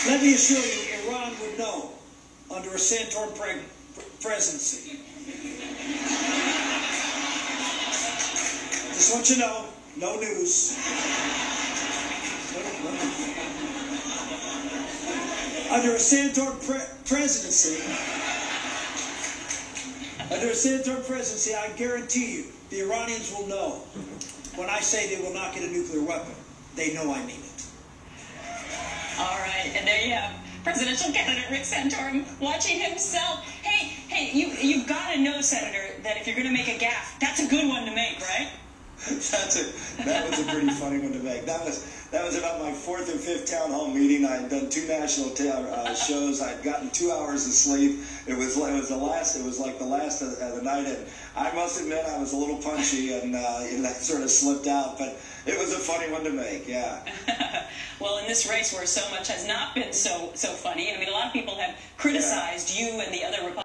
Let me assure you, Iran would know under a Santorum presidency. Just want you to know, no news. Under a Santorum presidency, I guarantee you, the Iranians will know when I say they will not get a nuclear weapon. They know I mean it. All right, and there you have presidential candidate Rick Santorum watching himself. Hey, you've got to know, Senator, that if you're going to make a gaffe, that's a good one to make, right? That was a pretty funny one to make. That was about my 4th or 5th town hall meeting. I had done 2 national shows. I'd gotten 2 hours of sleep. It was like the last of the night, and I must admit I was a little punchy, and that sort of slipped out. But it was a funny one to make. Yeah. Well, in this race where so much has not been so funny, I mean, a lot of people have criticized you and the other Republicans.